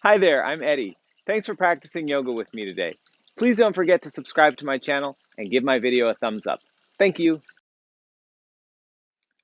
Hi there, I'm Eddie. Thanks for practicing yoga with me today. Please don't forget to subscribe to my channel and give my video a thumbs up. Thank you.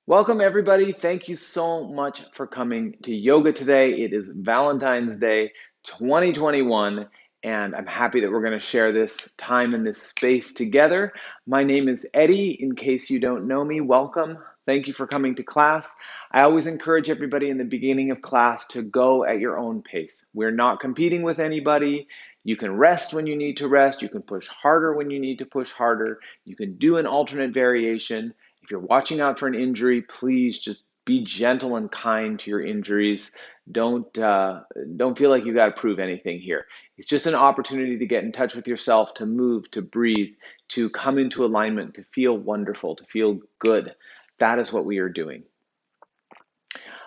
Welcome everybody. Thank you so much for coming to yoga today. It is Valentine's Day 2021 and I'm happy that we're going to share this time in this space together. My name is Eddie. In case you don't know me, welcome. Thank you for coming to class. I always encourage everybody in the beginning of class to go at your own pace. We're not competing with anybody. You can rest when you need to rest. You can push harder when you need to push harder. You can do an alternate variation. If you're watching out for an injury, please just be gentle and kind to your injuries. Don't feel like you got to prove anything here. It's just an opportunity to get in touch with yourself, to move, to breathe, to come into alignment, to feel wonderful, to feel good. That is what we are doing.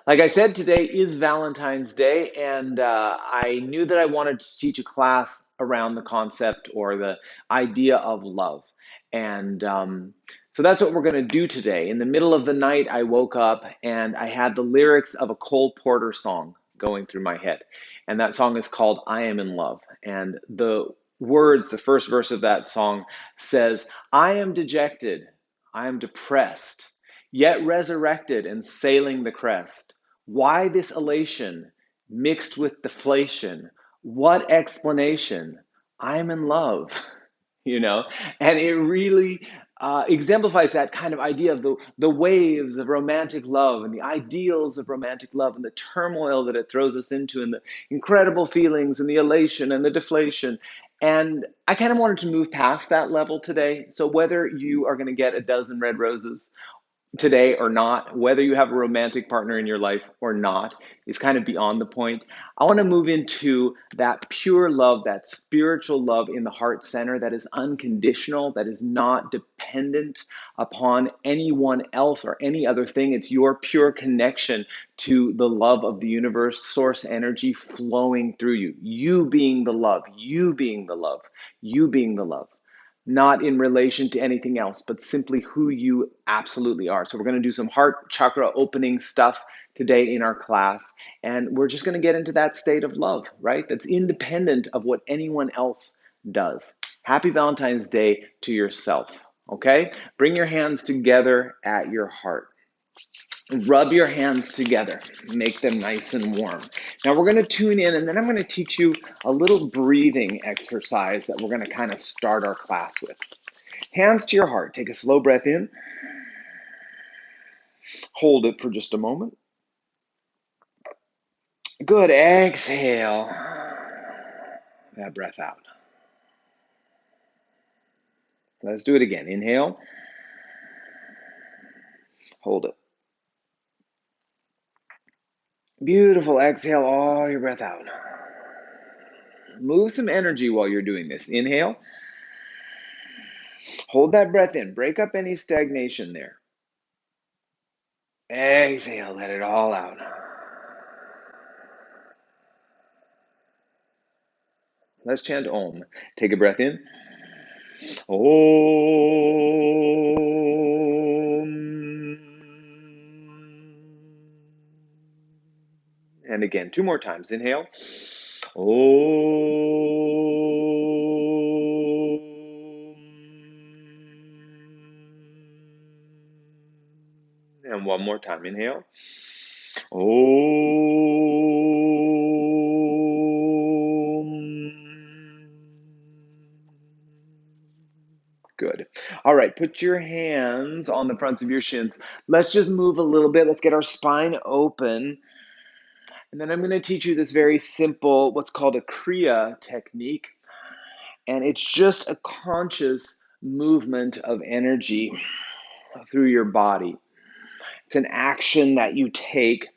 Like I said, today is Valentine's Day, and I knew that I wanted to teach a class around the concept or the idea of love. And so that's what we're going to do today. In the middle of the night, I woke up and I had the lyrics of a Cole Porter song going through my head. And that song is called I Am in Love. And the words, the first verse of that song says, I am dejected, I am depressed, yet resurrected and sailing the crest. Why this elation mixed with deflation? What explanation? I'm in love, you know? And it really exemplifies that kind of idea of the waves of romantic love and the ideals of romantic love and the turmoil that it throws us into and the incredible feelings and the elation and the deflation. And I kind of wanted to move past that level today. So whether you are going to get a dozen red roses today or not, whether you have a romantic partner in your life or not, is kind of beyond the point. I want to move into that pure love, that spiritual love in the heart center that is unconditional, that is not dependent upon anyone else or any other thing. It's your pure connection to the love of the universe, source energy flowing through you. You being the love, you being the love, you being the love, not in relation to anything else, but simply who you absolutely are. So we're going to do some heart chakra opening stuff today in our class, and we're just going to get into that state of love, right? That's independent of what anyone else does. Happy Valentine's Day to yourself, okay? Bring your hands together at your heart. Rub your hands together, make them nice and warm. Now we're going to tune in and then I'm going to teach you a little breathing exercise that we're going to kind of start our class with. Hands to your heart. Take a slow breath in. Hold it for just a moment. Good. Exhale that breath out. Let's do it again. Inhale. Hold it. Beautiful. Exhale all your breath out. Move some energy while you're doing this. Inhale. Hold that breath in. Break up any stagnation there. Exhale, let it all out. Let's chant Om. Take a breath in. Om. And again, 2 more times. Inhale. Om. And 1 more time. Inhale. Om. Good. All right, put your hands on the fronts of your shins. Let's just move a little bit. Let's get our spine open. And then I'm going to teach you this very simple, what's called a Crea technique. And it's just a conscious movement of energy through your body. It's an action that you take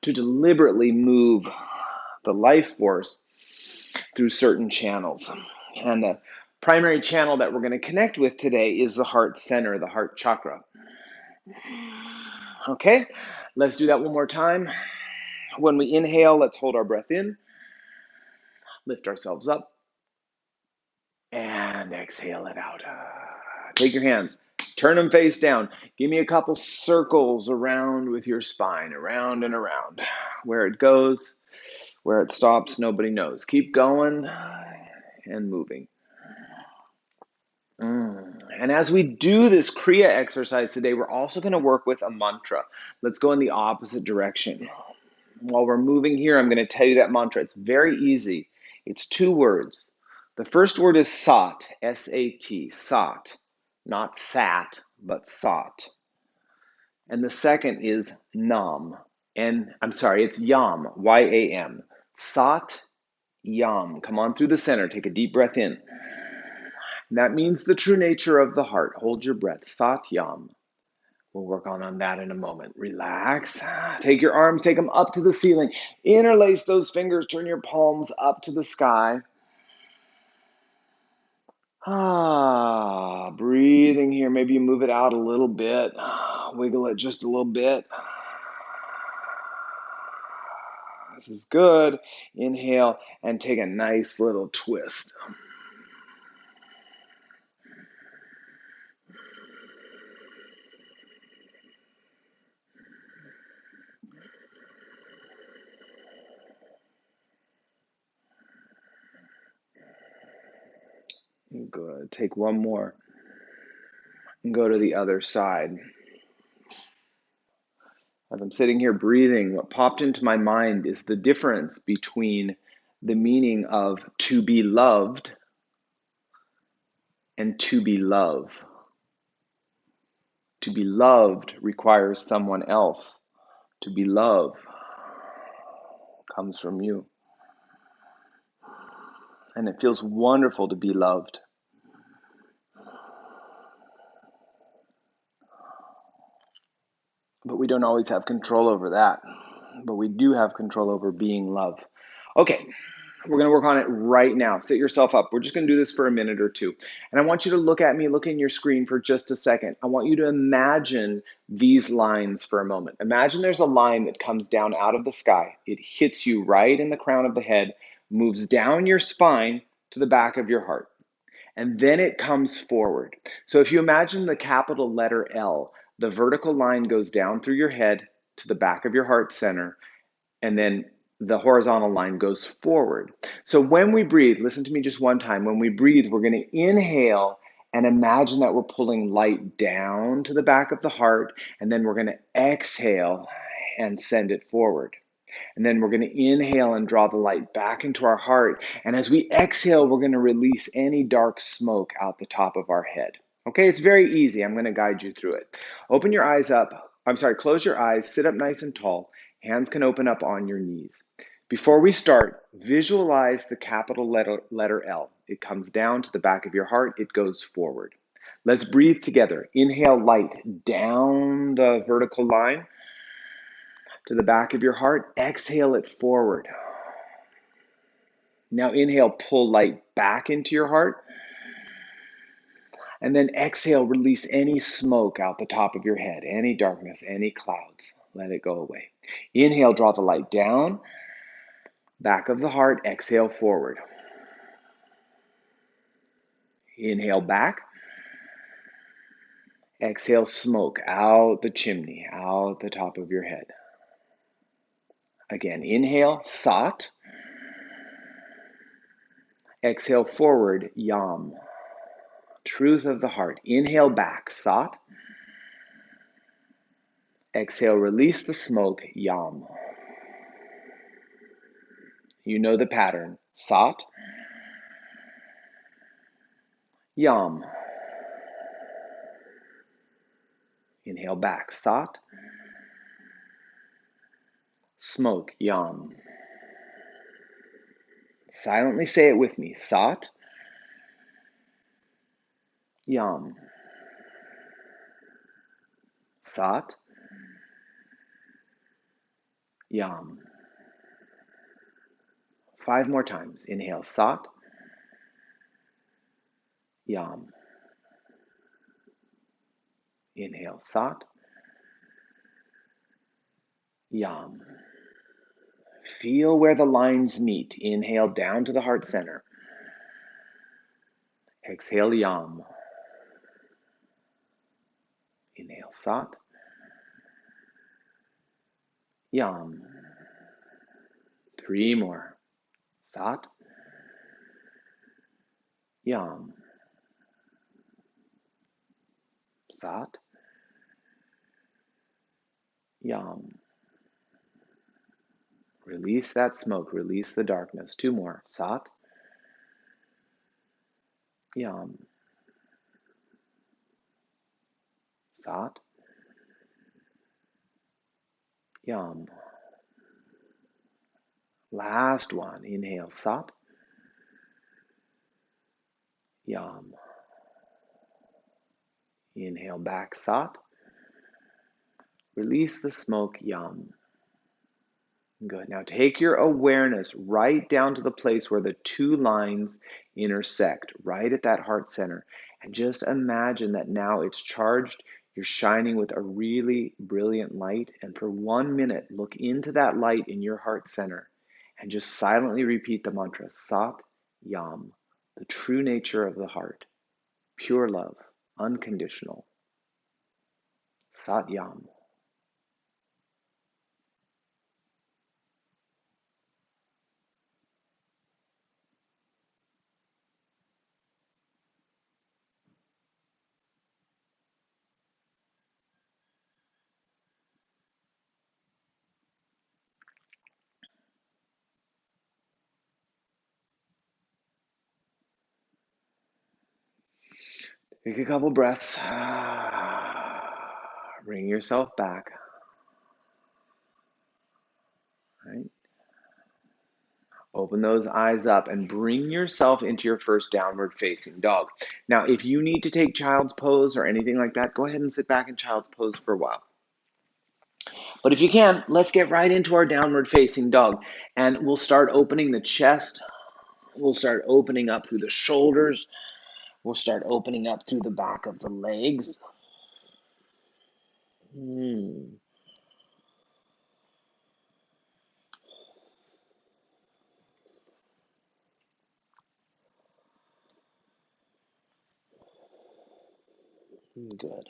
to deliberately move the life force through certain channels. And the primary channel that we're going to connect with today is the heart center, the heart chakra. Okay, let's do that one more time. When we inhale, let's hold our breath in, lift ourselves up, and exhale it out. Take your hands, turn them face down. Give me a couple circles around with your spine, around and around. Where it goes, Where it stops, nobody knows. Keep going and moving. And as we do this Kriya exercise today, we're also going to work with a mantra. Let's go in the opposite direction. While we're moving here, I'm going to tell you that mantra. It's very easy. It's 2 words. The first word is sat, S-A-T, sat. Not sat, but sat. And the second is nam, it's yam, Y-A-M. Sat, yam. Come on through the center. Take a deep breath in. And that means the true nature of the heart. Hold your breath. Sat, yam. We'll work on that in a moment. Relax. Take your arms, take them up to the ceiling. Interlace those fingers. Turn your palms up to the sky. Breathing here. Maybe you move it out a little bit. Wiggle it just a little bit. This is good. Inhale and take a nice little twist. Good. Take one more and go to the other side. As I'm sitting here breathing, what popped into my mind is the difference between the meaning of to be loved and to be love. To be loved requires someone else. To be love comes from you. And it feels wonderful to be loved. But we don't always have control over that. But we do have control over being love. Okay, we're going to work on it right now. Sit yourself up. We're just going to do this for a minute or two. And I want you to look at me, look in your screen for just a second. I want you to imagine these lines for a moment. Imagine there's a line that comes down out of the sky. It hits you right in the crown of the head, moves down your spine to the back of your heart. And then it comes forward. So if you imagine the capital letter L, the vertical line goes down through your head to the back of your heart center, and then the horizontal line goes forward. So when we breathe, listen to me just one time. When we breathe, we're going to inhale and imagine that we're pulling light down to the back of the heart, and then we're going to exhale and send it forward. And then we're going to inhale and draw the light back into our heart. And as we exhale, we're going to release any dark smoke out the top of our head. Okay, it's very easy. I'm going to guide you through it. Open your eyes up. Close your eyes, sit up nice and tall. Hands can open up on your knees. Before we start, visualize the capital letter L. It comes down to the back of your heart. It goes forward. Let's breathe together. Inhale light down the vertical line to the back of your heart. Exhale it forward. Now inhale, pull light back into your heart. And then exhale, release any smoke out the top of your head, any darkness, any clouds. Let it go away. Inhale, draw the light down. Back of the heart, exhale forward. Inhale back. Exhale smoke out the chimney, out the top of your head. Again, inhale, sat. Exhale forward, yam. Truth of the heart. Inhale back, sat. Exhale, release the smoke, yam. You know the pattern. Sat. Yam. Inhale back, sat. Smoke, yam. Silently say it with me. Sat. Yam. Sat. Yam. 5 more times. Inhale, sat. Yam. Inhale, sat. Yam. Feel where the lines meet. Inhale down to the heart center. Exhale, yam. Inhale, sat. Yam. 3 more. Sat, Yam. Sat, Yam. Release that smoke, release the darkness. 2 more. Sat, Yam. Sat, Yam. Last one. Inhale, Sat, Yam. Inhale back, Sat. Release the smoke, Yam. Good. Now take your awareness right down to the place where the 2 lines intersect, right at that heart center. And just imagine that now it's charged. You're shining with a really brilliant light. And for 1 minute, look into that light in your heart center and just silently repeat the mantra, Sat Yam, the true nature of the heart, pure love, unconditional. Sat Yam. Take a couple breaths. Bring yourself back. Right? Open those eyes up and bring yourself into your first downward facing dog. Now, if you need to take child's pose or anything like that, go ahead and sit back in child's pose for a while. But if you can, let's get right into our downward facing dog. And we'll start opening the chest. We'll start opening up through the shoulders. We'll start opening up through the back of the legs. Good.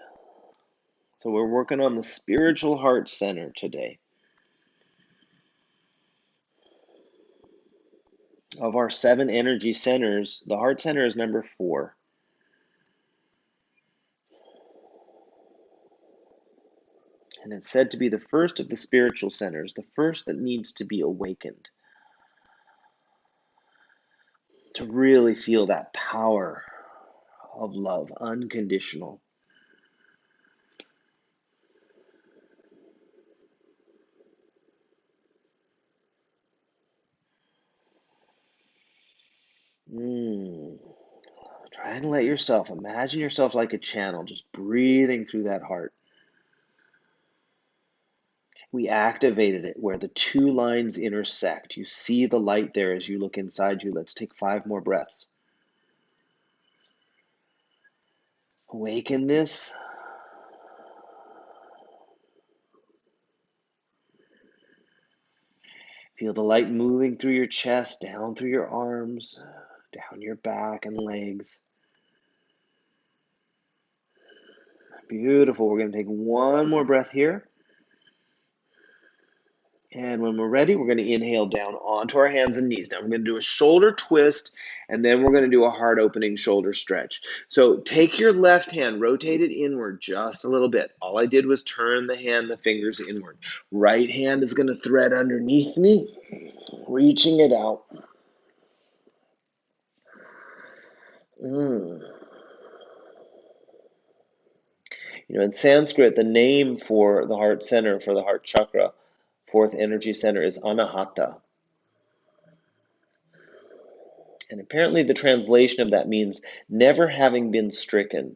So we're working on the spiritual heart center today. Of our 7 energy centers, the heart center is number 4. And it's said to be the first of the spiritual centers, the first that needs to be awakened. To really feel that power of love, unconditional. Try and let yourself, imagine yourself like a channel, just breathing through that heart. We activated it where the 2 lines intersect. You see the light there as you look inside you. Let's take 5 more breaths. Awaken this. Feel the light moving through your chest, down through your arms, down your back and legs. Beautiful. We're going to take 1 more breath here. And when we're ready, we're going to inhale down onto our hands and knees. Now we're going to do a shoulder twist, and then we're going to do a heart opening shoulder stretch. So take your left hand, rotate it inward just a little bit. All I did was turn the hand, the fingers inward. Right hand is going to thread underneath me, reaching it out. You know, in Sanskrit, the name for the heart center, for the heart chakra, 4th energy center, is Anahata. And apparently the translation of that means never having been stricken.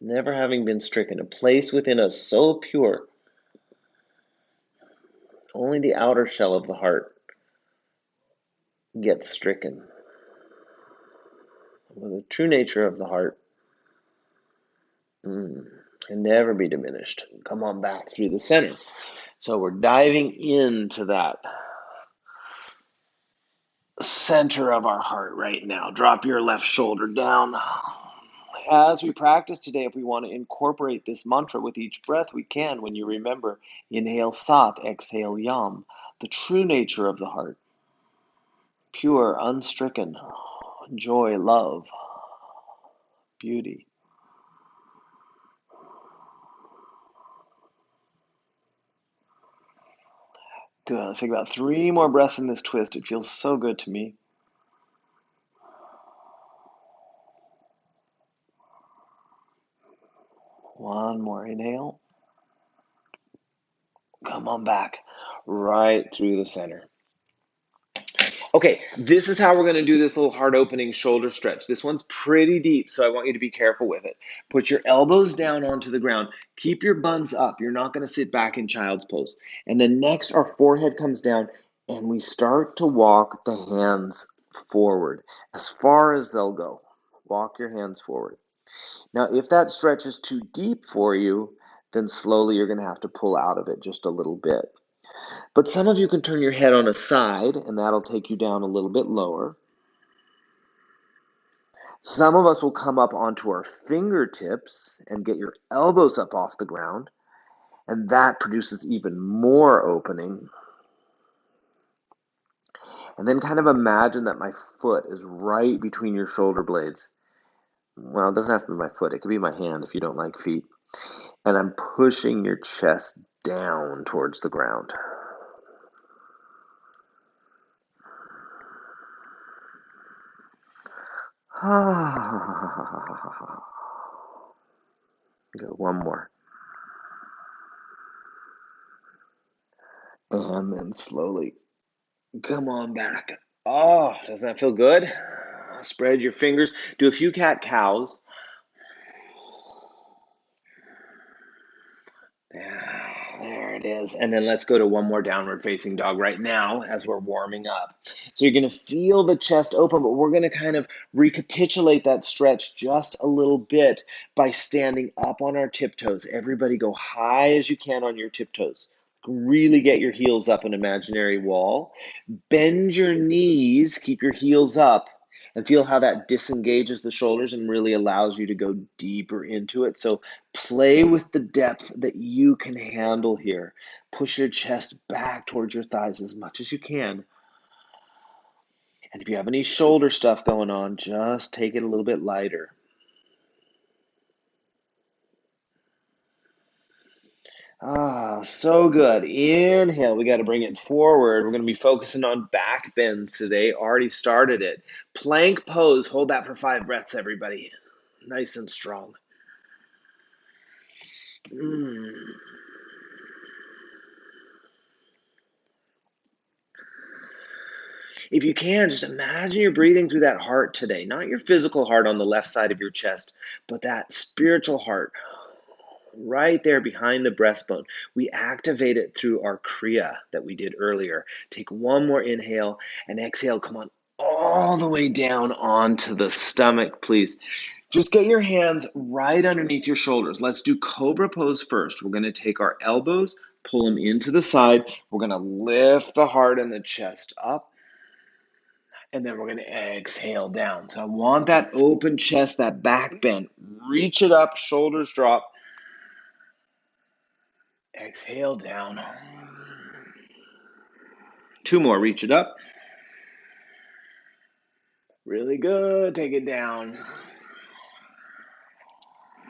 Never having been stricken. A place within us so pure. Only the outer shell of the heart gets stricken. Well, the true nature of the heart can never be diminished. Come on back through the center. So we're diving into that center of our heart right now. Drop your left shoulder down. as we practice today, if we want to incorporate this mantra with each breath, we can. When you remember, inhale Sat, exhale Yam, the true nature of the heart, pure, unstricken, joy, love, beauty. Good. Let's take about 3 more breaths in this twist. It feels so good to me. One more inhale. Come on back, right through the center. Okay, this is how we're going to do this little heart opening shoulder stretch. This one's pretty deep, so I want you to be careful with it. Put your elbows down onto the ground. Keep your buns up. You're not going to sit back in child's pose. And then next, our forehead comes down, and we start to walk the hands forward as far as they'll go. Walk your hands forward. Now, if that stretch is too deep for you, then slowly you're going to have to pull out of it just a little bit. But some of you can turn your head on a side, and that'll take you down a little bit lower. Some of us will come up onto our fingertips and get your elbows up off the ground, and that produces even more opening. And then kind of imagine that my foot is right between your shoulder blades. Well, it doesn't have to be my foot. It could be my hand if you don't like feet. And I'm pushing your chest down towards the ground. Good. One more. And then slowly come on back. Oh, doesn't that feel good? Spread your fingers. Do a few cat-cows. There it is. And then let's go to one more downward facing dog right now as we're warming up. So you're going to feel the chest open, but we're going to kind of recapitulate that stretch just a little bit by standing up on our tiptoes. Everybody go high as you can on your tiptoes. Really get your heels up an imaginary wall. Bend your knees, keep your heels up, and feel how that disengages the shoulders and really allows you to go deeper into it. So play with the depth that you can handle here. Push your chest back towards your thighs as much as you can. And if you have any shoulder stuff going on, just take it a little bit lighter. So good. Inhale. We got to bring it forward. We're going to be focusing on back bends today. Already started it. Plank pose. Hold that for 5 breaths, everybody. Nice and strong. If you can, just imagine you're breathing through that heart today. Not your physical heart on the left side of your chest, but that spiritual heart right there behind the breastbone. We activate it through our kriya that we did earlier. Take one more inhale and exhale. Come on, all the way down onto the stomach, please. Just get your hands right underneath your shoulders. Let's do Cobra Pose first. We're going to take our elbows, pull them into the side. We're going to lift the heart and the chest up. And then we're going to exhale down. So I want that open chest, that back bend. Reach it up, shoulders drop. Exhale down. 2 more, reach it up. Really good, take it down.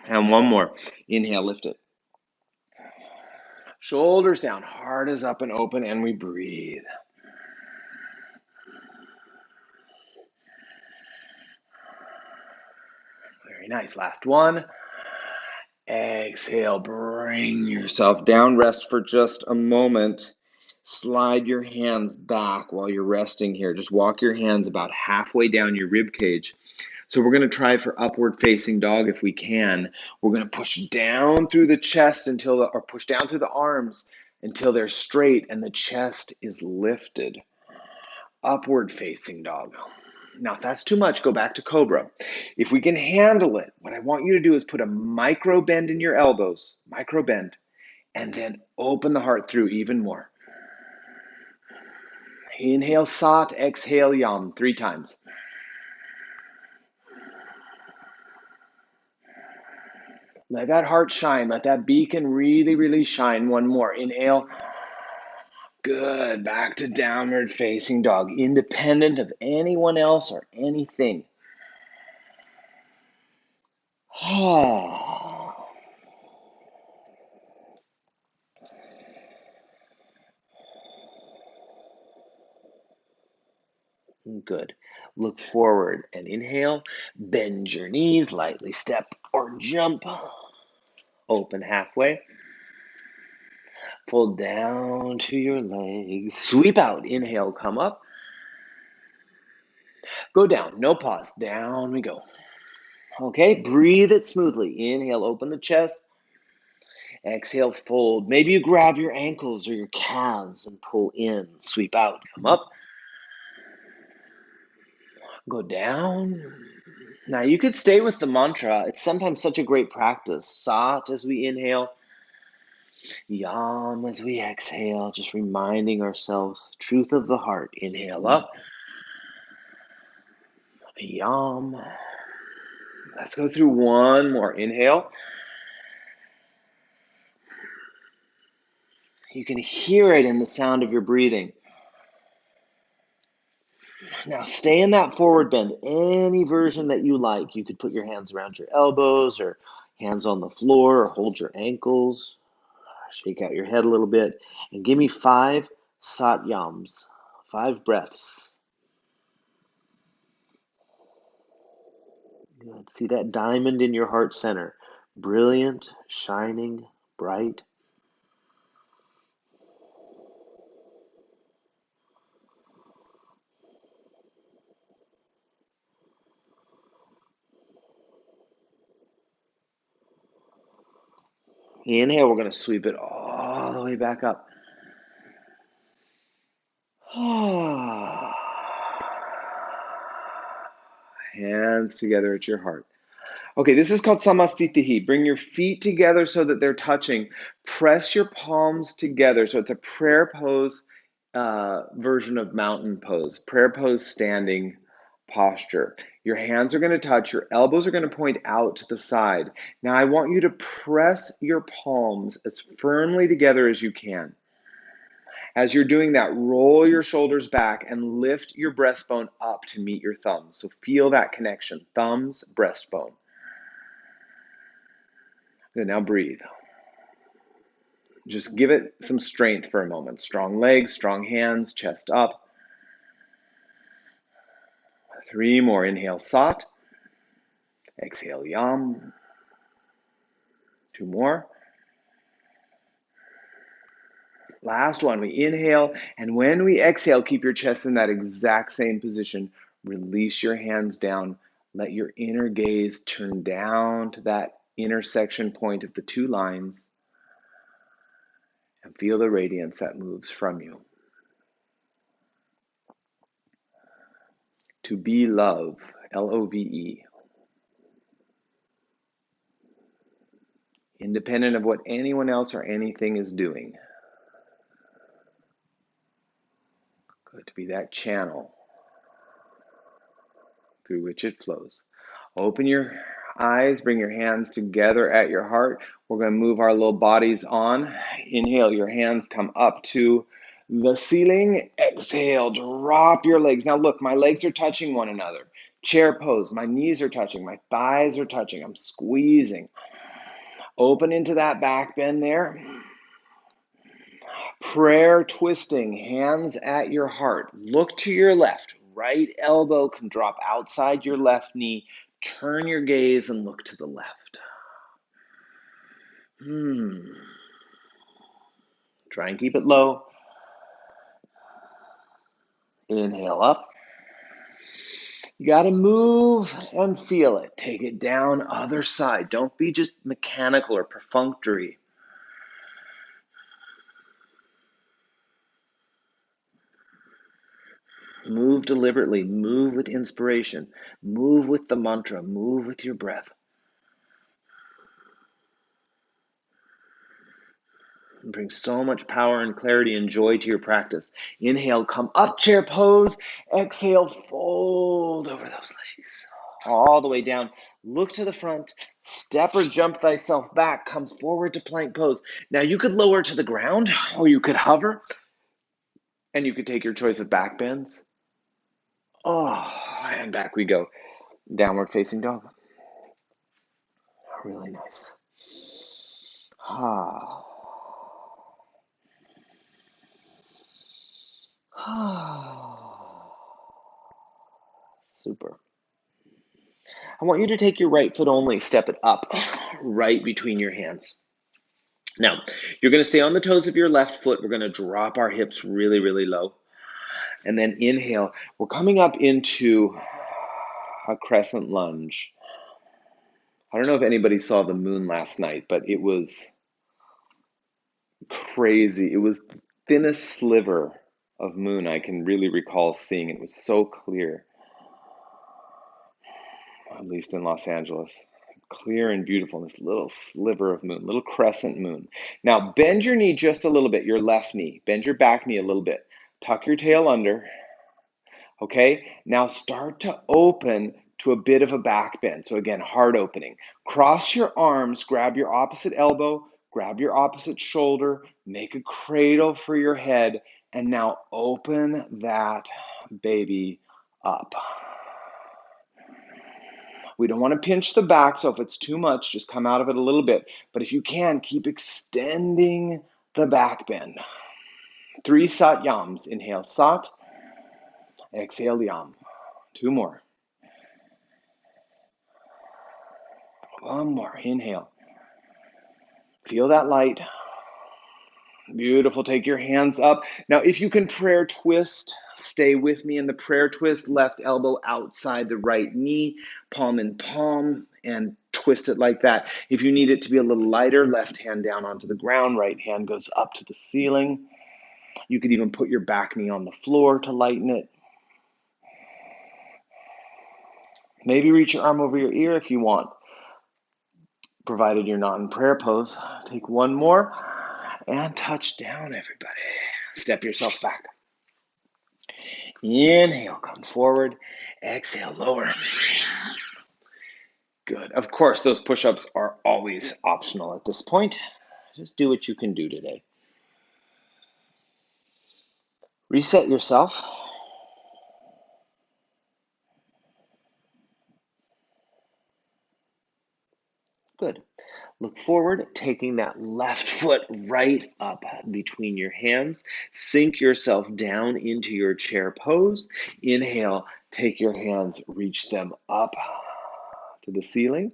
And 1 more. Inhale, lift it. Shoulders down, heart is up and open, and we breathe. Very nice, last one. Exhale, bring yourself down, rest for just a moment. Slide your hands back while you're resting here. Just walk your hands about halfway down your rib cage. So we're going to try for upward facing dog if we can. We're going to push down through the chest or push down through the arms until they're straight and the chest is lifted. Upward facing dog. Now, if that's too much, go back to Cobra. If we can handle it, what I want you to do is put a micro bend in your elbows, micro bend, and then open the heart through even more. Inhale Sat, exhale Yam 3 times. Let that heart shine. Let that beacon really, really shine. One more. Inhale. Good. Back to downward facing dog, independent of anyone else or anything. Good. Look forward and inhale. Bend your knees, lightly step or jump. Open halfway. Fold down to your legs. Sweep out. Inhale, come up. Go down. No pause. Down we go. Okay, breathe it smoothly. Inhale, open the chest. Exhale, fold. Maybe you grab your ankles or your calves and pull in. Sweep out. Come up. Go down. Now you could stay with the mantra. It's sometimes such a great practice. Sat as we inhale. Yam as we exhale. Just reminding ourselves, truth of the heart. Inhale up. Yam. Let's go through one more. Inhale. You can hear it in the sound of your breathing. Now stay in that forward bend, any version that you like. You could put your hands around your elbows or hands on the floor or hold your ankles. Shake out your head a little bit and give me 5 satyams, 5 breaths. Good. See that diamond in your heart center, brilliant, shining, bright. Inhale, we're going to sweep it all the way back up. Hands together at your heart. Okay, this is called Samasthiti. Bring your feet together so that they're touching. Press your palms together. So it's a prayer pose version of mountain pose. Prayer pose standing posture. Your hands are going to touch. Your elbows are going to point out to the side. Now I want you to press your palms as firmly together as you can. As you're doing that, roll your shoulders back and lift your breastbone up to meet your thumbs. So feel that connection. Thumbs, breastbone. Good, now breathe. Just give it some strength for a moment. Strong legs, strong hands, chest up. 3 more. Inhale, Sat. Exhale, Yam. 2 more. Last one. We inhale, and when we exhale, keep your chest in that exact same position. Release your hands down. Let your inner gaze turn down to that intersection point of the 2 lines and feel the radiance that moves from you. To be love, Love. Independent of what anyone else or anything is doing. Good, to be that channel through which it flows. Open your eyes, bring your hands together at your heart. We're going to move our little bodies on. Inhale, your hands come up to the ceiling. Exhale, drop your legs. Now look, my legs are touching one another. Chair pose, my knees are touching, my thighs are touching. I'm squeezing. Open into that back bend there. Prayer twisting, hands at your heart. Look to your left. Right elbow can drop outside your left knee. Turn your gaze and look to the left. Try and keep it low. Inhale up. You got to move and feel it. Take it down, other side. Don't be just mechanical or perfunctory. Move deliberately. Move with inspiration. Move with the mantra. Move with your breath. Bring so much power and clarity and joy to your practice. Inhale, come up, chair pose. Exhale, fold over those legs. all the way down. Look to the front, step or jump thyself back, come forward to plank pose. Now you could lower to the ground or you could hover and you could take your choice of back bends. Oh, and back we go. Downward facing dog. Really nice. Ah. Super. I want you to take your right foot only, step it up right between your hands. Now, you're going to stay on the toes of your left foot. We're going to drop our hips really, really low. And then inhale. We're coming up into a crescent lunge. I don't know if anybody saw the moon last night, but it was crazy. It was the thinnest sliver of moon I can really recall seeing. It was so clear, at least in Los Angeles. Clear and beautiful, this little sliver of moon, little crescent moon. Now, bend your knee just a little bit, your left knee. Bend your back knee a little bit. Tuck your tail under. Okay, now start to open to a bit of a back bend. So again, heart opening. Cross your arms, grab your opposite elbow, grab your opposite shoulder, make a cradle for your head, and now open that baby up. We don't want to pinch the back, so if it's too much, just come out of it a little bit. But if you can, keep extending the back bend. 3 sat yams. Inhale, sat. Exhale, yam. 2 more. 1 more. Inhale. Feel that light. Beautiful. Take your hands up. Now, if you can prayer twist, stay with me in the prayer twist. Left elbow outside the right knee, palm in palm, and twist it like that. If you need it to be a little lighter, left hand down onto the ground, right hand goes up to the ceiling. You could even put your back knee on the floor to lighten it. Maybe reach your arm over your ear if you want, provided you're not in prayer pose. Take 1 more and touch down, everybody. Step yourself back. Inhale, come forward. Exhale, lower. Good. Of course, those push-ups are always optional at this point. Just do what you can do today. Reset yourself. Good. Look forward, taking that left foot right up between your hands. Sink yourself down into your chair pose. Inhale, take your hands, reach them up to the ceiling.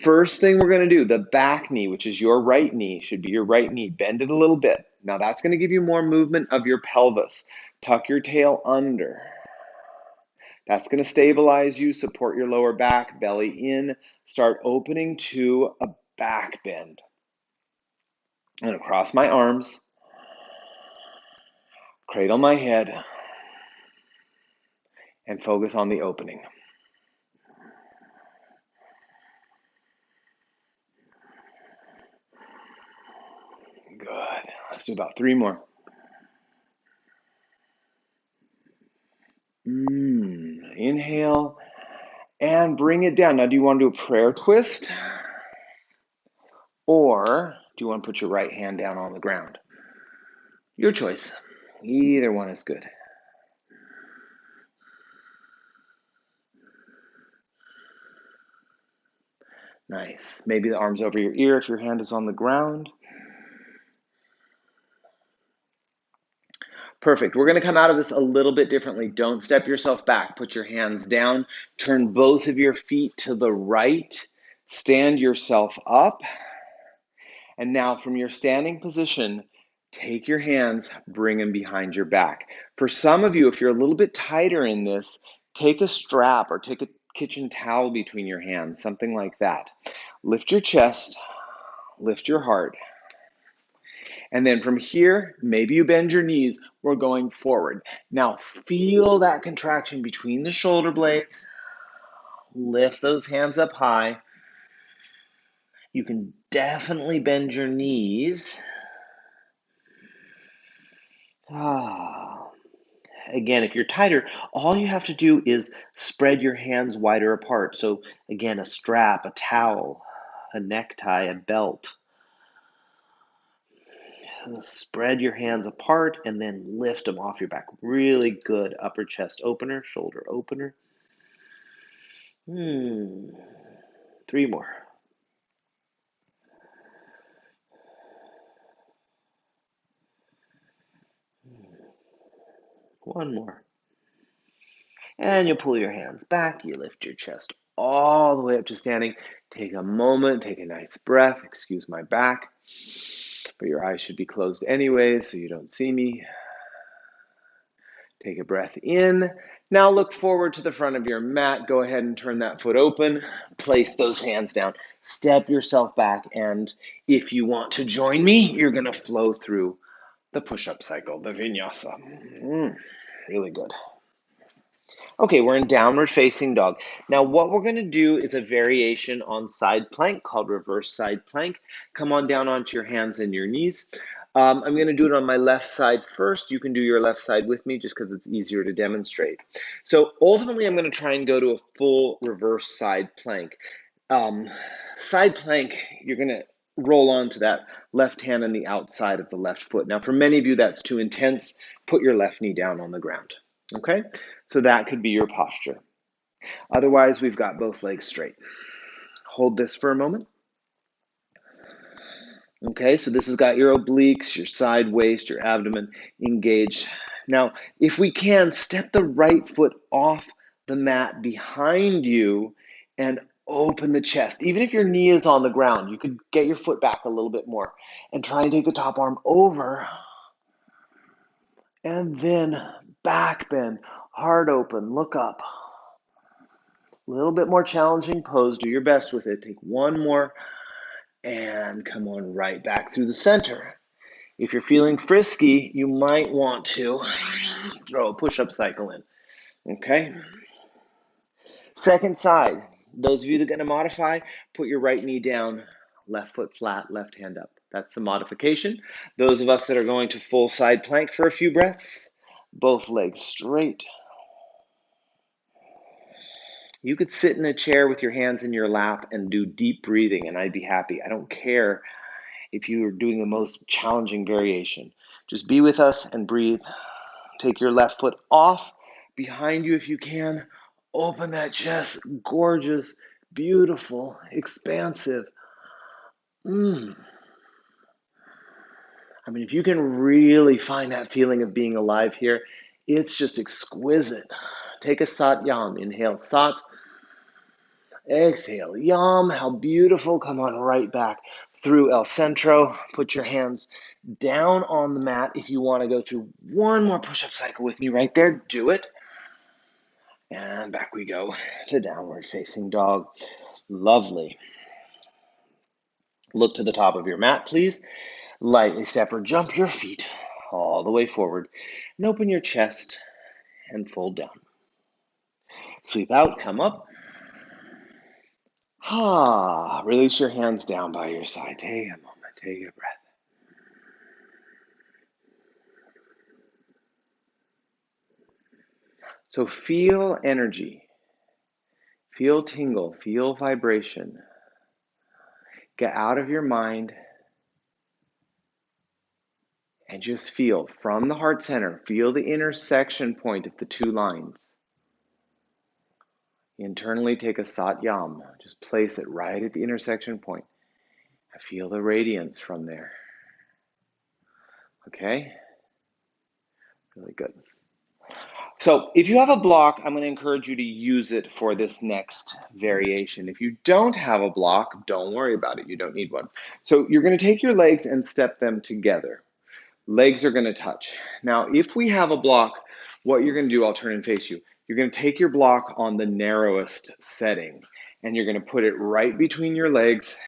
First thing we're going to do, the back knee, which is your right knee, should be your right knee. Bend it a little bit. Now that's going to give you more movement of your pelvis. Tuck your tail under. That's going to stabilize you, support your lower back, belly in. Start opening to a back bend. I'm going to cross my arms, cradle my head, and focus on the opening. Good. Let's do about 3 more. Inhale and bring it down. Now, do you want to do a prayer twist? Or do you want to put your right hand down on the ground? Your choice. Either one is good. Nice. Maybe the arms over your ear if your hand is on the ground. Perfect. We're going to come out of this a little bit differently. Don't step yourself back. Put your hands down. Turn both of your feet to the right. Stand yourself up. And now from your standing position, take your hands, bring them behind your back. For some of you, if you're a little bit tighter in this, take a strap or take a kitchen towel between your hands, something like that. Lift your chest, lift your heart. And then from here, maybe you bend your knees. We're going forward. Now feel that contraction between the shoulder blades. Lift those hands up high. You can definitely bend your knees. Again, if you're tighter, all you have to do is spread your hands wider apart. So again, a strap, a towel, a necktie, a belt. Spread your hands apart and then lift them off your back. Really good upper chest opener, shoulder opener. 3 more. One more. And you pull your hands back. You lift your chest all the way up to standing. Take a moment, take a nice breath. Excuse my back, but your eyes should be closed anyway, so you don't see me. Take a breath in. Now look forward to the front of your mat. Go ahead and turn that foot open. Place those hands down. Step yourself back. And if you want to join me, you're going to flow through the push-up cycle, the vinyasa. Really good. Okay, we're in downward facing dog. Now what we're going to do is a variation on side plank called reverse side plank. Come on down onto your hands and your knees. I'm going to do it on my left side first. You can do your left side with me just because it's easier to demonstrate. So ultimately, I'm going to try and go to a full reverse side plank. Side plank, you're going to roll onto that left hand on the outside of the left foot. Now, for many of you, that's too intense. Put your left knee down on the ground. Okay, so that could be your posture. Otherwise, we've got both legs straight. Hold this for a moment. Okay, so this has got your obliques, your side waist, your abdomen engaged. Now, if we can, step the right foot off the mat behind you and open the chest. Even if your knee is on the ground, you could get your foot back a little bit more and try and take the top arm over. And then back bend, heart open, look up. A little bit more challenging pose. Do your best with it. Take one more and come on right back through the center. If you're feeling frisky, you might want to throw a push-up cycle in. Okay? Second side. Those of you that are going to modify, put your right knee down, left foot flat, left hand up. That's the modification. Those of us that are going to full side plank for a few breaths, both legs straight. You could sit in a chair with your hands in your lap and do deep breathing, and I'd be happy. I don't care if you are doing the most challenging variation. Just be with us and breathe. Take your left foot off behind you if you can. Open that chest. Gorgeous, beautiful, expansive. I mean, if you can really find that feeling of being alive here, it's just exquisite. Take a sat yam. Inhale sat. Exhale yam. How beautiful. Come on right back through El Centro. Put your hands down on the mat. If you want to go through one more push-up cycle with me right there, do it. And back we go to downward facing dog. Lovely. Look to the top of your mat, please. Lightly step or jump your feet all the way forward and open your chest and fold down. Sweep out, come up. Release your hands down by your side. Take a moment, take a breath. So feel energy, feel tingle, feel vibration. Get out of your mind and just feel from the heart center, feel the intersection point of the two lines. Internally take a sat yam, just place it right at the intersection point. And feel the radiance from there. Okay? Really good. So if you have a block, I'm going to encourage you to use it for this next variation. If you don't have a block, don't worry about it. You don't need one. So you're going to take your legs and step them together. Legs are going to touch. Now, if we have a block, what you're going to do, I'll turn and face you. You're going to take your block on the narrowest setting, and you're going to put it right between your legs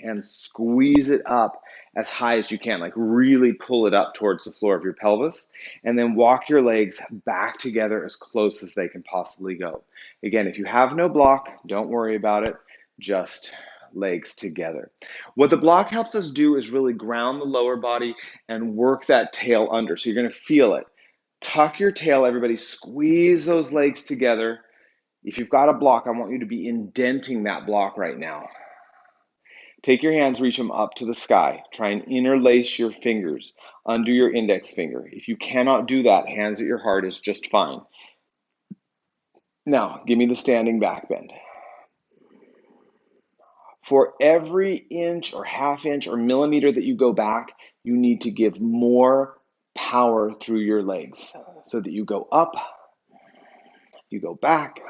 and squeeze it up as high as you can, like really pull it up towards the floor of your pelvis, and then walk your legs back together as close as they can possibly go. Again, if you have no block, don't worry about it, just legs together. What the block helps us do is really ground the lower body and work that tail under. So you're going to feel it. Tuck your tail, everybody. Squeeze those legs together. If you've got a block, I want you to be indenting that block right now. Take your hands, reach them up to the sky. Try and interlace your fingers under your index finger. If you cannot do that, hands at your heart is just fine. Now, give me the standing back bend. For every inch or half inch or millimeter that you go back, you need to give more power through your legs so that you go up, you go back.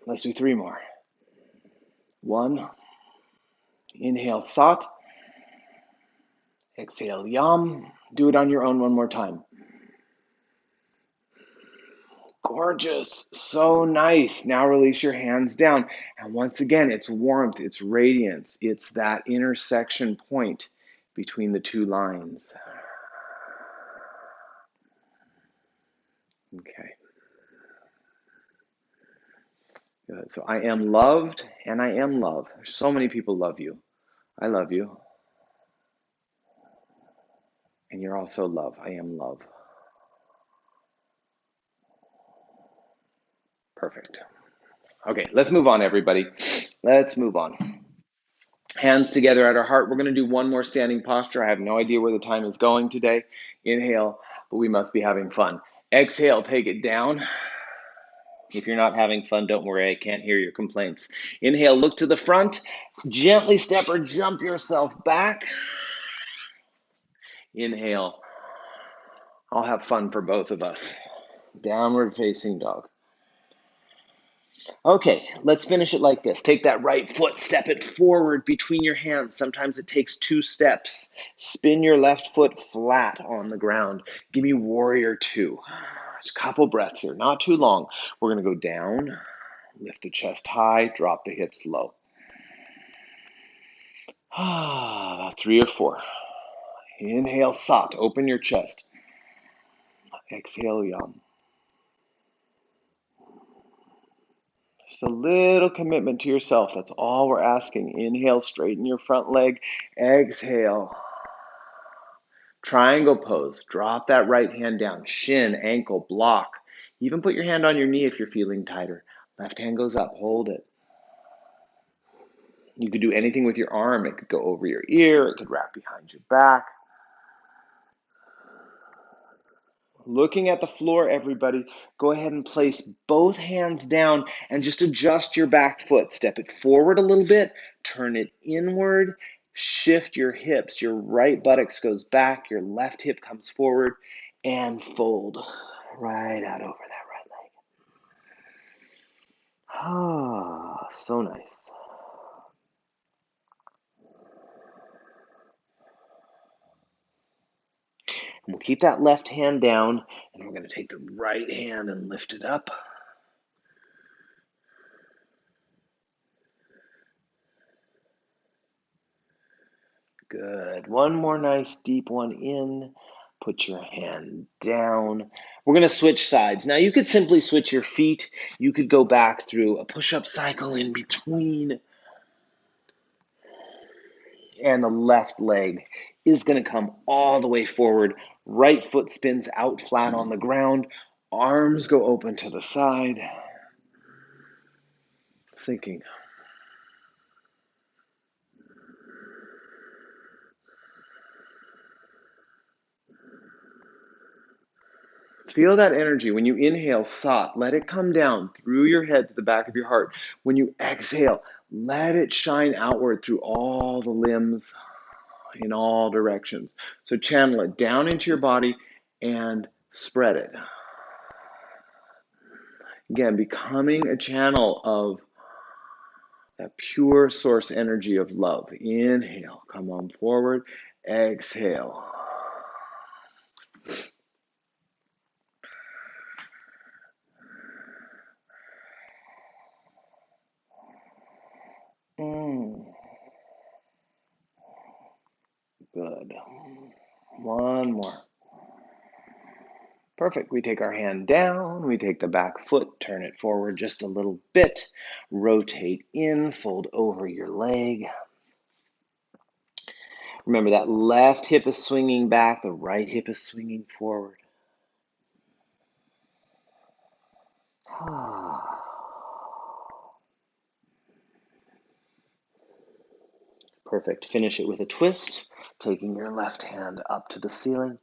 Let's do 3 more. 1. Inhale, Sat. Exhale, Yam. Do it on your own one more time. Gorgeous. So nice. Now release your hands down. And once again, it's warmth, it's radiance. It's that intersection point between the 2 lines. Okay. Good. So I am loved and I am love. So many people love you. I love you. And you're also love. I am love. Perfect. Okay, let's move on, everybody. Let's move on. Hands together at our heart. We're going to do one more standing posture. I have no idea where the time is going today. Inhale, but we must be having fun. Exhale, take it down. If you're not having fun, don't worry. I can't hear your complaints. Inhale, look to the front. Gently step or jump yourself back. Inhale. I'll have fun for both of us. Downward facing dog. Okay, let's finish it like this. Take that right foot, step it forward between your hands. Sometimes it takes 2 steps. Spin your left foot flat on the ground. Give me warrior 2. Just a couple breaths here, not too long. We're going to go down, lift the chest high, drop the hips low. About 3 or 4. Inhale, Sat, open your chest. Exhale, Yam. Just a little commitment to yourself. That's all we're asking. Inhale, straighten your front leg. Exhale. Triangle pose. Drop that right hand down. Shin, ankle, block. Even put your hand on your knee if you're feeling tighter. Left hand goes up. Hold it. You could do anything with your arm. It could go over your ear. It could wrap behind your back. Looking at the floor, everybody, go ahead and place both hands down and just adjust your back foot. Step it forward a little bit, turn it inward, shift your hips. Your right buttocks goes back, your left hip comes forward, and fold right out over that right leg. Ah, so nice. And we'll keep that left hand down, and we're going to take the right hand and lift it up. Good. One more nice deep one in. Put your hand down. We're going to switch sides. Now, you could simply switch your feet. You could go back through a push-up cycle in between. And the left leg is going to come all the way forward. Right foot spins out flat on the ground. Arms go open to the side. Sinking. Feel that energy. When you inhale, Sat, let it come down through your head to the back of your heart. When you exhale, let it shine outward through all the limbs in all directions. So channel it down into your body and spread it. Again, becoming a channel of that pure source energy of love. Inhale, come on forward. Exhale. Good. One more. Perfect. We take our hand down, we take the back foot, turn it forward just a little bit, rotate in, fold over your leg. Remember that left hip is swinging back, the right hip is swinging forward. Perfect. Finish it with a twist, taking your left hand up to the ceiling.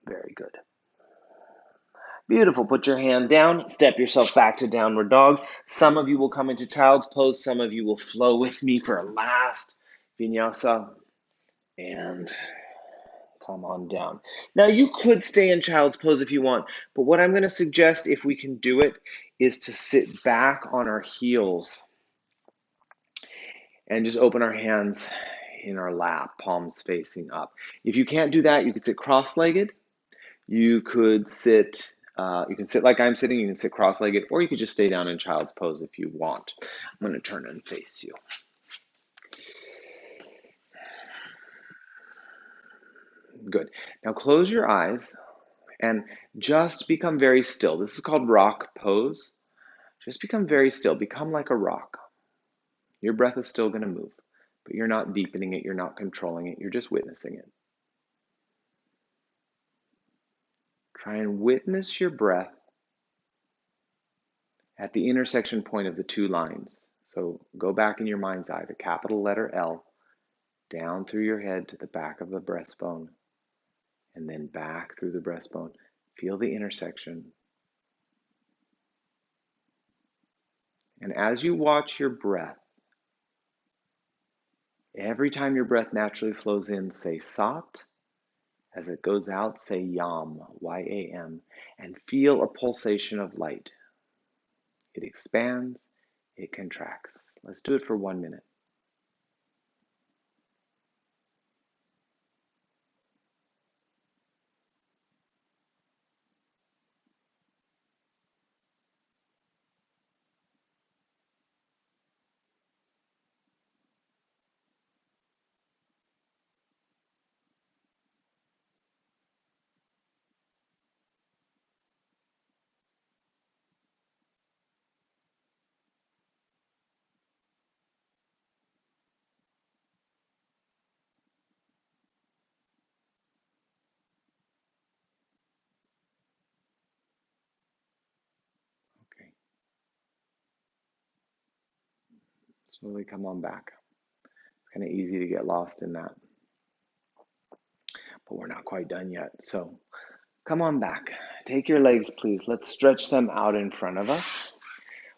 Very good. Beautiful. Put your hand down. Step yourself back to downward dog. Some of you will come into child's pose. Some of you will flow with me for a last vinyasa. And come on down. Now, you could stay in child's pose if you want, but what I'm going to suggest, if we can do it, is to sit back on our heels and just open our hands in our lap, palms facing up. If you can't do that, you could sit cross-legged. You could sit like I'm sitting, you can sit cross-legged, or you could just stay down in child's pose if you want. I'm going to turn and face you. Good. Now close your eyes and just become very still. This is called rock pose. Just become very still. Become like a rock. Your breath is still going to move, but you're not deepening it. You're not controlling it. You're just witnessing it. Try and witness your breath at the intersection point of the two lines. So go back in your mind's eye, the capital letter L, down through your head to the back of the breastbone, and then back through the breastbone. Feel the intersection. And as you watch your breath, every time your breath naturally flows in, say Sat. As it goes out, say Yam, Y-A-M, and feel a pulsation of light. It expands, it contracts. Let's do it for 1 minute. Okay. Slowly come on back. It's kind of easy to get lost in that, but we're not quite done yet. So come on back. Take your legs, please. Let's stretch them out in front of us.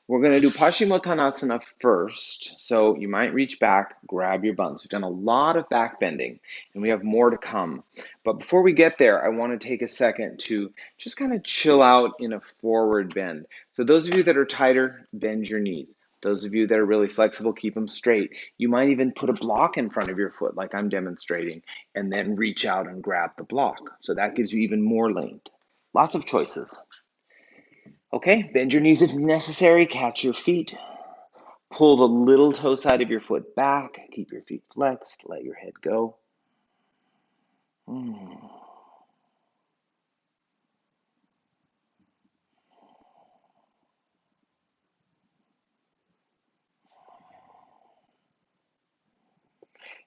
We're going to do Pashimothanasana first. So you might reach back, grab your buns. We've done a lot of back bending, and we have more to come. But before we get there, I want to take a second to just kind of chill out in a forward bend. So those of you that are tighter, bend your knees. Those of you that are really flexible, keep them straight. You might even put a block in front of your foot, like I'm demonstrating, and then reach out and grab the block. So that gives you even more length. Lots of choices. Okay, bend your knees if necessary, catch your feet. Pull the little toe side of your foot back, keep your feet flexed, let your head go.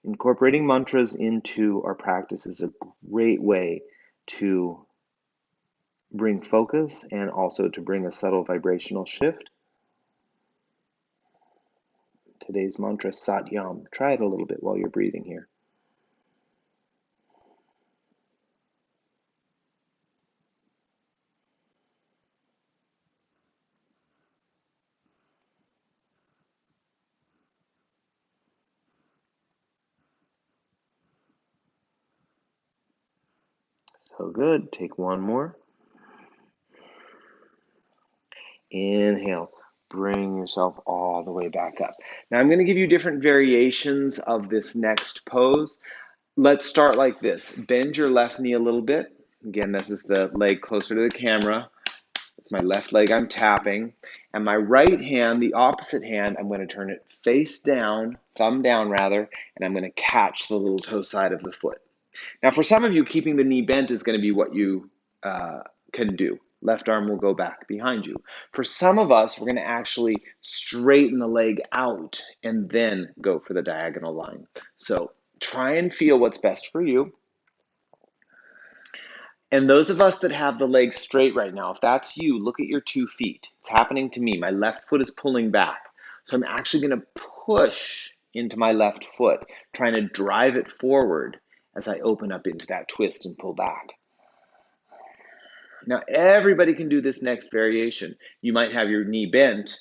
Incorporating mantras into our practice is a great way to bring focus and also to bring a subtle vibrational shift. Today's mantra, Sat Yam. Try it a little bit while you're breathing here. So good. Take one more. Inhale. Bring yourself all the way back up. Now I'm going to give you different variations of this next pose. Let's start like this. Bend your left knee a little bit. Again, this is the leg closer to the camera. It's my left leg I'm tapping. And my right hand, the opposite hand, I'm going to turn it face down, thumb down rather, and I'm going to catch the little toe side of the foot. Now for some of you, keeping the knee bent is going to be what you can do. Left arm will go back behind you. For some of us, we're going to actually straighten the leg out and then go for the diagonal line. So try and feel what's best for you. And those of us that have the legs straight right now, if that's you, look at your 2 feet. It's happening to me. My left foot is pulling back. So I'm actually going to push into my left foot, trying to drive it forward as I open up into that twist and pull back. Now, everybody can do this next variation. You might have your knee bent,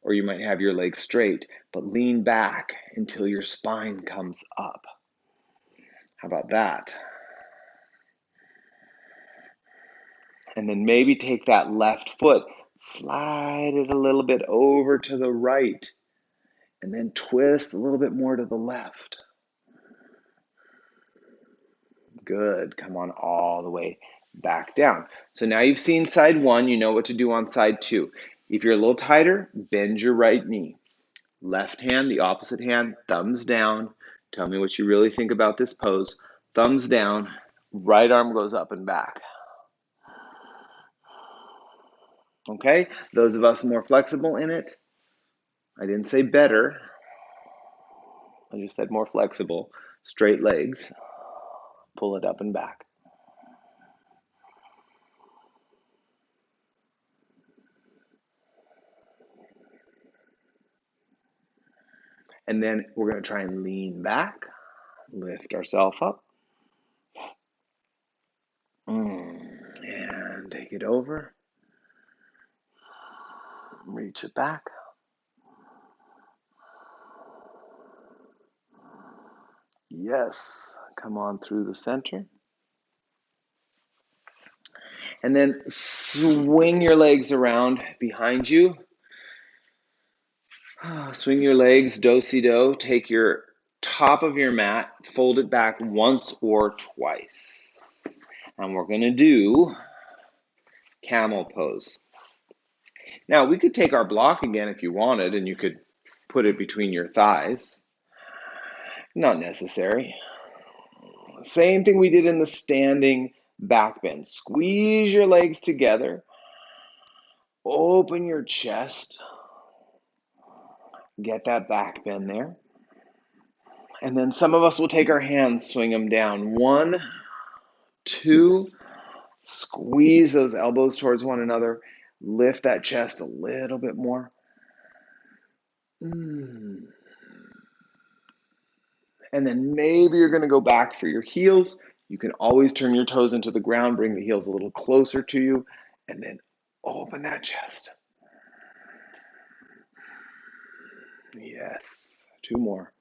or you might have your leg straight, but lean back until your spine comes up. How about that? And then maybe take that left foot, slide it a little bit over to the right, and then twist a little bit more to the left. Good. Come on all the way back down. So now you've seen side 1, you know what to do on side 2. If you're a little tighter, bend your right knee. Left hand, the opposite hand, thumbs down. Tell me what you really think about this pose. Thumbs down, right arm goes up and back. Okay, those of us more flexible in it, I didn't say better, I just said more flexible. Straight legs, pull it up and back. And then we're going to try and lean back, lift ourselves up, and take it over, reach it back. Yes, come on through the center. And then swing your legs around behind you. Swing your legs, do-si-do. Take your top of your mat, fold it back once or twice. And we're going to do Camel Pose. Now, we could take our block again if you wanted, and you could put it between your thighs. Not necessary. Same thing we did in the standing back bend. Squeeze your legs together. Open your chest. Get that back bend there. And then some of us will take our hands, swing them down. 1, 2, squeeze those elbows towards one another. Lift that chest a little bit more. And then maybe you're going to go back for your heels. You can always turn your toes into the ground, bring the heels a little closer to you, and then open that chest. Yes, 2 more.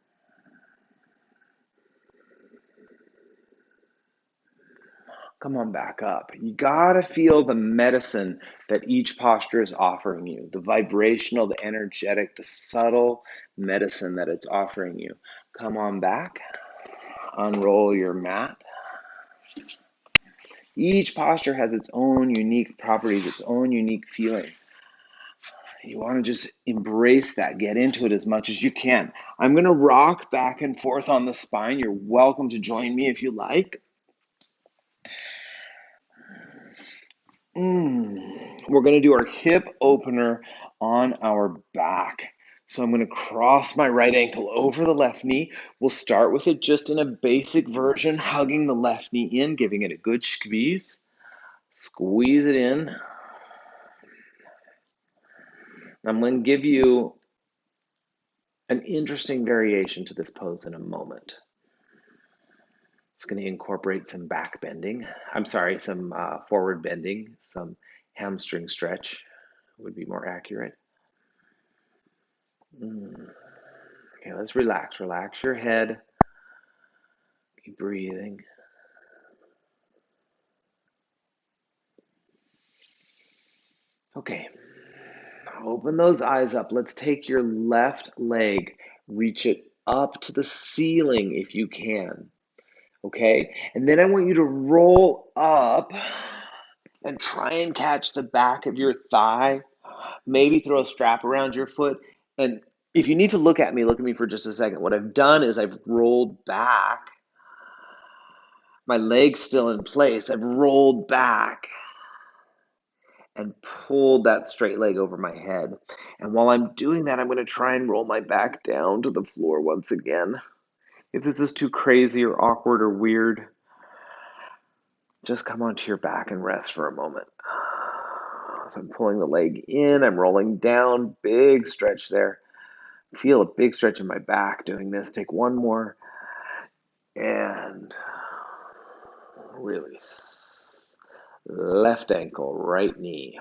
Come on back up. You gotta feel the medicine that each posture is offering you, the vibrational, the energetic, the subtle medicine that it's offering you. Come on back. Unroll your mat. Each posture has its own unique properties, its own unique feeling. You want to just embrace that, get into it as much as you can. I'm going to rock back and forth on the spine. You're welcome to join me if you like. We're going to do our hip opener on our back. So I'm going to cross my right ankle over the left knee. We'll start with it just in a basic version, hugging the left knee in, giving it a good squeeze. Squeeze it in. I'm going to give you an interesting variation to this pose in a moment. It's going to incorporate some back bending. Some forward bending, some hamstring stretch would be more accurate. Okay, let's relax. Relax your head. Keep breathing. Okay, open those eyes up. Let's take your left leg, reach it up to the ceiling if you can. Okay, and then I want you to roll up and try and catch the back of your thigh. Maybe throw a strap around your foot. And if you need to look at me for just a second. What I've done is I've rolled back. My leg's still in place. I've rolled back. and pulled that straight leg over my head. And while I'm doing that, I'm going to try and roll my back down to the floor once again. If this is too crazy or awkward or weird, just come onto your back and rest for a moment. So I'm pulling the leg in, I'm rolling down, big stretch there. Feel a big stretch in my back doing this. Take one more and release. Left ankle, right knee.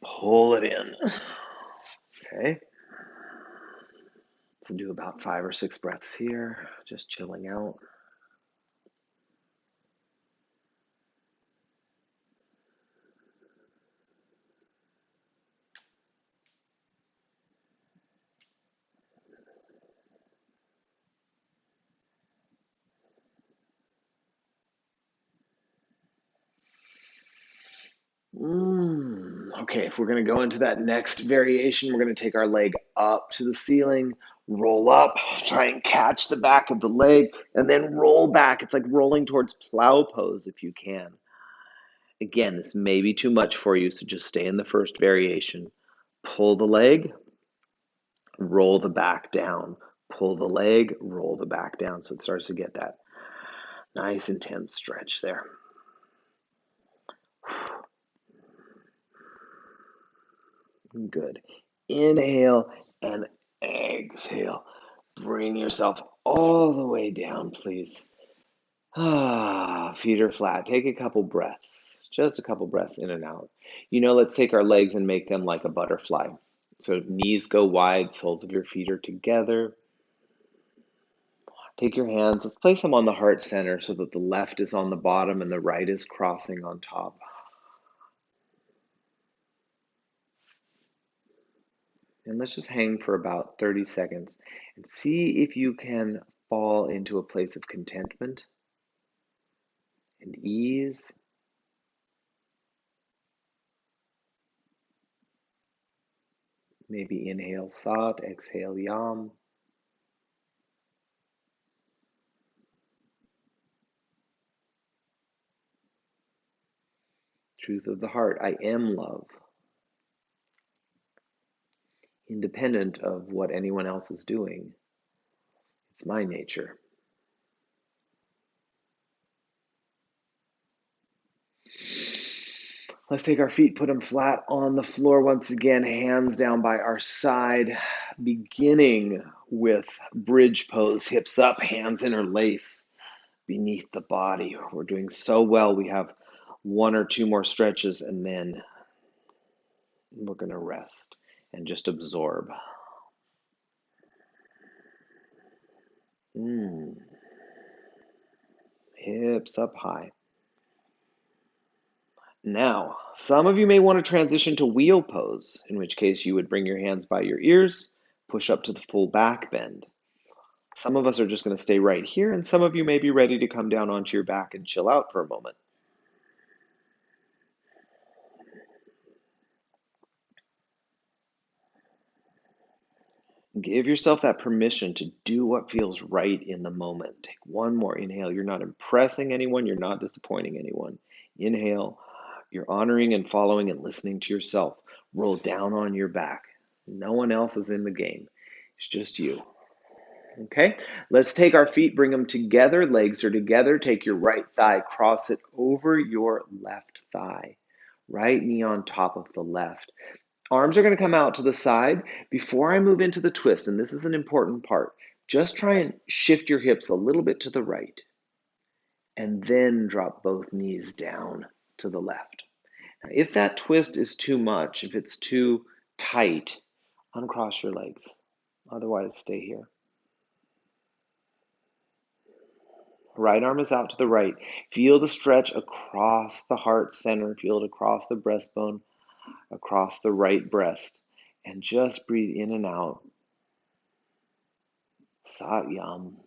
Pull it in. Okay. Let's do about 5 or 6 breaths here, just chilling out. Okay, if we're going to go into that next variation, we're going to take our leg up to the ceiling, roll up, try and catch the back of the leg, and then roll back. It's like rolling towards plow pose if you can. Again, this may be too much for you, so just stay in the first variation. Pull the leg, roll the back down. Pull the leg, roll the back down. So it starts to get that nice intense stretch there. Good. Inhale and exhale. Bring yourself all the way down, please. Feet are flat. Take a couple breaths, just a couple breaths in and out. Let's take our legs and make them like a butterfly. So knees go wide, soles of your feet are together. Take your hands, let's place them on the heart center so that the left is on the bottom and the right is crossing on top. And let's just hang for about 30 seconds and see if you can fall into a place of contentment and ease. Maybe inhale Sat, exhale Yam. Truth of the heart, I am love. Independent of what anyone else is doing. It's my nature. Let's take our feet, put them flat on the floor once again, hands down by our side, beginning with bridge pose, hips up, hands interlace beneath the body. We're doing so well. We have 1 or 2 more stretches and then we're going to rest and just absorb. Hips up high. Now, some of you may want to transition to wheel pose, in which case you would bring your hands by your ears, push up to the full back bend. Some of us are just going to stay right here, and some of you may be ready to come down onto your back and chill out for a moment. Give yourself that permission to do what feels right in the moment. Take one more inhale. You're not impressing anyone. You're not disappointing anyone. Inhale. You're honoring and following and listening to yourself. Roll down on your back. No one else is in the game. It's just you. Okay, let's take our feet, bring them together. Legs are together. Take your right thigh, cross it over your left thigh. Right knee on top of the left. Arms are going to come out to the side. Before I move into the twist, and this is an important part, just try and shift your hips a little bit to the right. And then drop both knees down to the left. Now, if that twist is too much, if it's too tight, uncross your legs. Otherwise, stay here. Right arm is out to the right. Feel the stretch across the heart center. Feel it across the breastbone, across the right breast. And just breathe in and out. Sat Yam.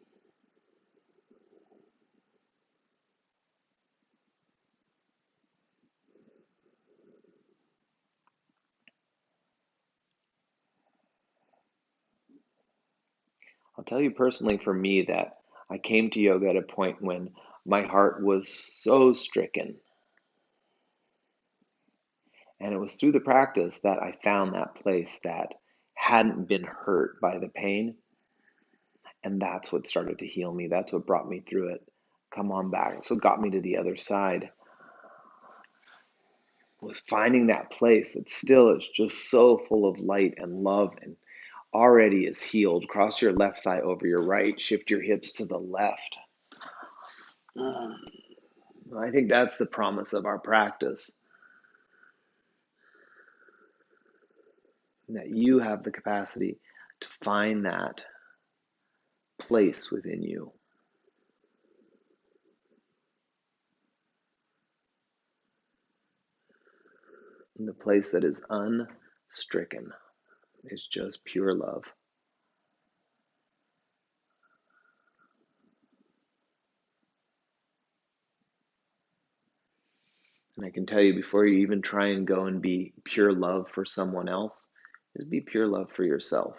I'll tell you personally, for me, that I came to yoga at a point when my heart was so stricken. And it was through the practice that I found that place that hadn't been hurt by the pain. And that's what started to heal me. That's what brought me through it. Come on back. That's what got me to the other side. Was finding that place that still is just so full of light and love and already is healed. Cross your left thigh over your right. Shift your hips to the left. I think that's the promise of our practice. That you have the capacity to find that place within you. And the place that is unstricken is just pure love. And I can tell you, before you even try and go and be pure love for someone else, just be pure love for yourself.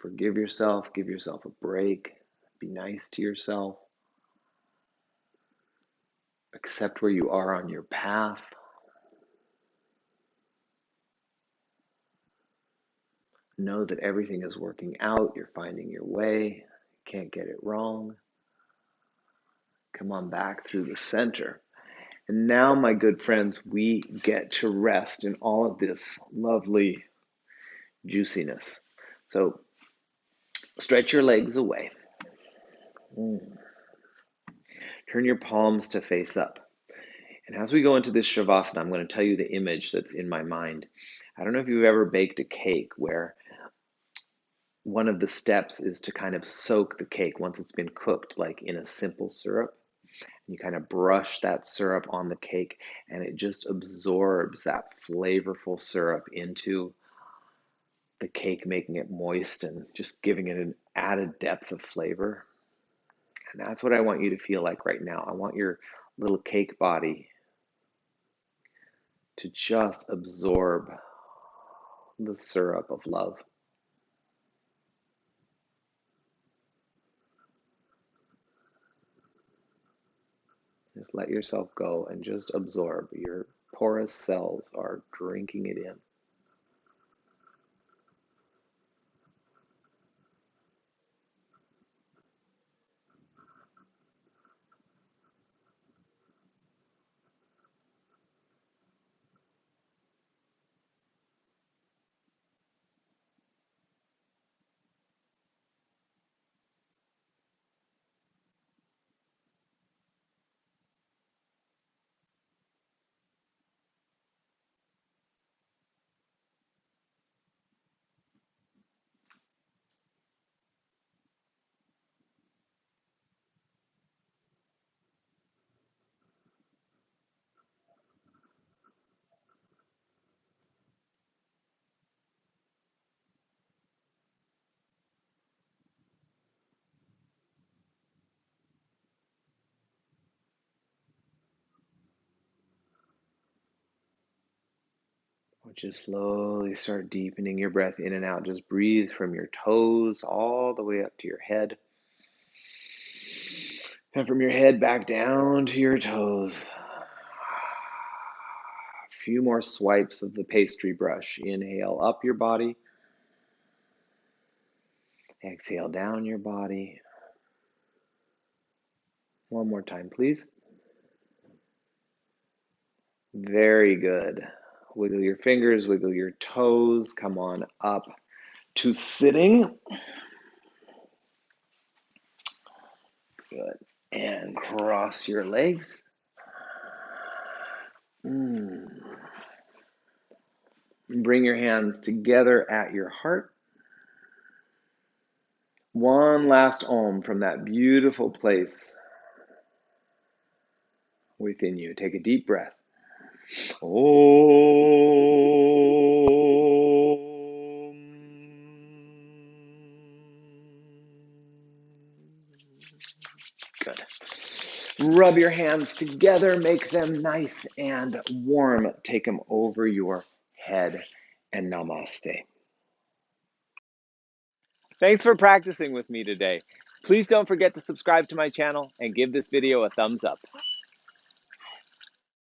Forgive yourself, give yourself a break, be nice to yourself. Accept where you are on your path. Know that everything is working out, you're finding your way, can't get it wrong. Come on back through the center. And now, my good friends, we get to rest in all of this lovely juiciness. So stretch your legs away. Turn your palms to face up. And as we go into this Shavasana, I'm going to tell you the image that's in my mind. I don't know if you've ever baked a cake where one of the steps is to kind of soak the cake once it's been cooked, like in a simple syrup. You kind of brush that syrup on the cake and it just absorbs that flavorful syrup into the cake, making it moist and just giving it an added depth of flavor. And that's what I want you to feel like right now. I want your little cake body to just absorb the syrup of love. Just let yourself go and just absorb. Your porous cells are drinking it in. Just slowly start deepening your breath in and out. Just breathe from your toes all the way up to your head. And from your head back down to your toes. A few more swipes of the pastry brush. Inhale up your body. Exhale down your body. One more time, please. Very good. Wiggle your fingers, wiggle your toes. Come on up to sitting. Good. And cross your legs. Bring your hands together at your heart. One last Om from that beautiful place within you. Take a deep breath. Om. Good. Rub your hands together, make them nice and warm. Take them over your head and namaste. Thanks for practicing with me today. Please don't forget to subscribe to my channel and give this video a thumbs up.